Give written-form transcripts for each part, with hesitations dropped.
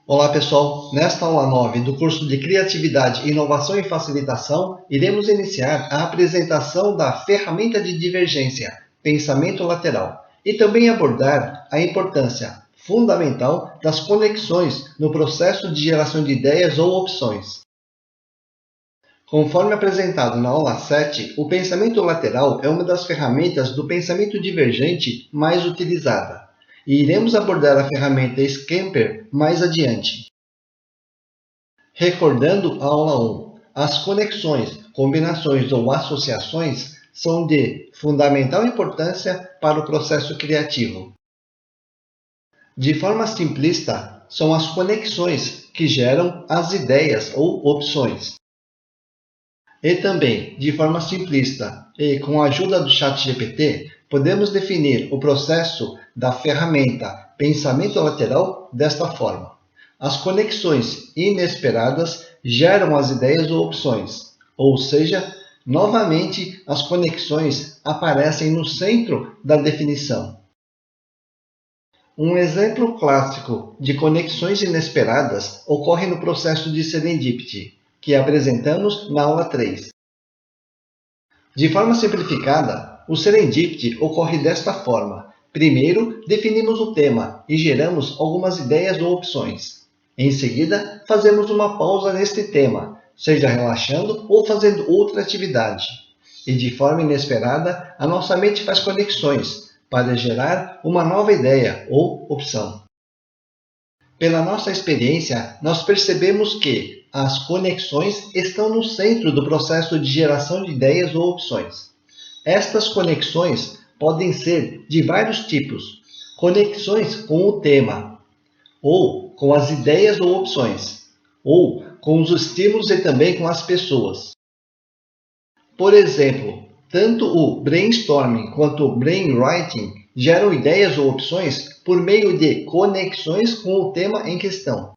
Olá pessoal, nesta aula 9 do curso de Criatividade, Inovação e Facilitação, iremos iniciar a apresentação da ferramenta de divergência, pensamento lateral, e também abordar a importância fundamental das conexões no processo de geração de ideias ou opções. Conforme apresentado na aula 7, o pensamento lateral é uma das ferramentas do pensamento divergente mais utilizada, e iremos abordar a ferramenta Scamper mais adiante. Recordando a aula 1, as conexões, combinações ou associações são de fundamental importância para o processo criativo. De forma simplista, são as conexões que geram as ideias ou opções. E também, de forma simplista e com a ajuda do ChatGPT, podemos definir o processo da ferramenta pensamento lateral desta forma. As conexões inesperadas geram as ideias ou opções, ou seja, novamente as conexões aparecem no centro da definição. Um exemplo clássico de conexões inesperadas ocorre no processo de serendipity, que apresentamos na aula 3. De forma simplificada, o serendipity ocorre desta forma. Primeiro, definimos o tema e geramos algumas ideias ou opções. Em seguida, fazemos uma pausa neste tema, seja relaxando ou fazendo outra atividade. E de forma inesperada, a nossa mente faz conexões para gerar uma nova ideia ou opção. Pela nossa experiência, nós percebemos que as conexões estão no centro do processo de geração de ideias ou opções. Estas conexões podem ser de vários tipos. Conexões com o tema, ou com as ideias ou opções, ou com os estímulos e também com as pessoas. Por exemplo, tanto o brainstorming quanto o brainwriting geram ideias ou opções por meio de conexões com o tema em questão.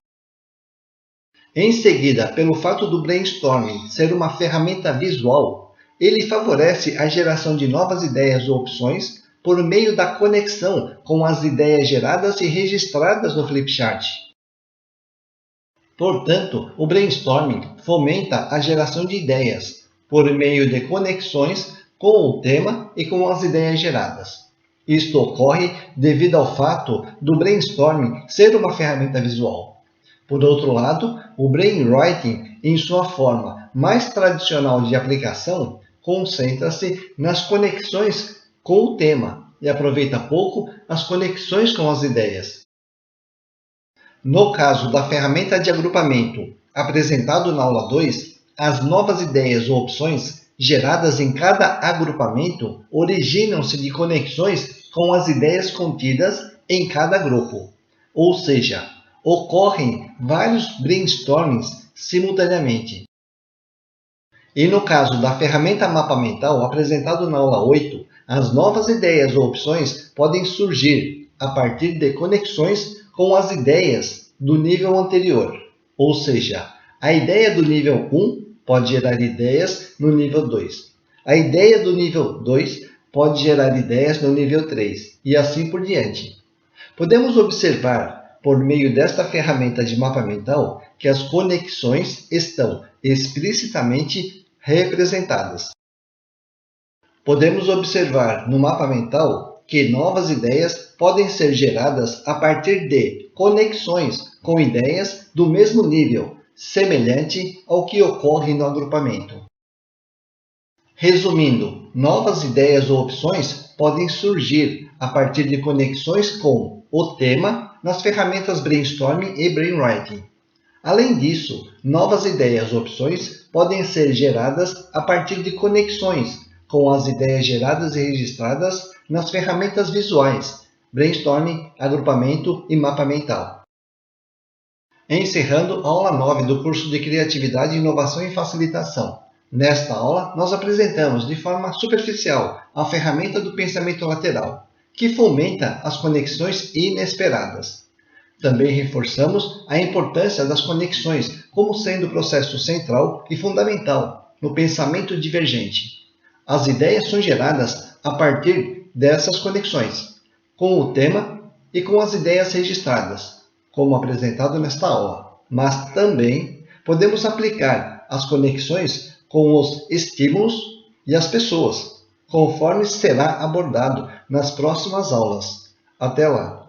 Em seguida, pelo fato do brainstorming ser uma ferramenta visual, ele favorece a geração de novas ideias ou opções por meio da conexão com as ideias geradas e registradas no flipchart. Portanto, o brainstorming fomenta a geração de ideias por meio de conexões com o tema e com as ideias geradas. Isto ocorre devido ao fato do brainstorming ser uma ferramenta visual. Por outro lado, o brainwriting, em sua forma mais tradicional de aplicação, concentra-se nas conexões com o tema e aproveita pouco as conexões com as ideias. No caso da ferramenta de agrupamento, apresentado na aula 2, as novas ideias ou opções geradas em cada agrupamento originam-se de conexões com as ideias contidas em cada grupo. Ou seja, ocorrem vários brainstormings simultaneamente. E no caso da ferramenta mapa mental, apresentado na aula 8, as novas ideias ou opções podem surgir a partir de conexões com as ideias do nível anterior. Ou seja, a ideia do nível 1 pode gerar ideias no nível 2. A ideia do nível 2 pode gerar ideias no nível 3, e assim por diante. Podemos observar, por meio desta ferramenta de mapa mental, que as conexões estão explicitamente representadas. Podemos observar no mapa mental que novas ideias podem ser geradas a partir de conexões com ideias do mesmo nível, semelhante ao que ocorre no agrupamento. Resumindo, novas ideias ou opções podem surgir a partir de conexões com o tema nas ferramentas brainstorming e brainwriting. Além disso, novas ideias ou opções podem ser geradas a partir de conexões com as ideias geradas e registradas nas ferramentas visuais, brainstorming, agrupamento e mapa mental. Encerrando a aula 9 do curso de Criatividade, Inovação e Facilitação. Nesta aula, nós apresentamos de forma superficial a ferramenta do pensamento lateral, que fomenta as conexões inesperadas. Também reforçamos a importância das conexões como sendo o processo central e fundamental no pensamento divergente. As ideias são geradas a partir dessas conexões, com o tema e com as ideias registradas, como apresentado nesta aula, mas também podemos aplicar as conexões com os estímulos e as pessoas, conforme será abordado nas próximas aulas. Até lá!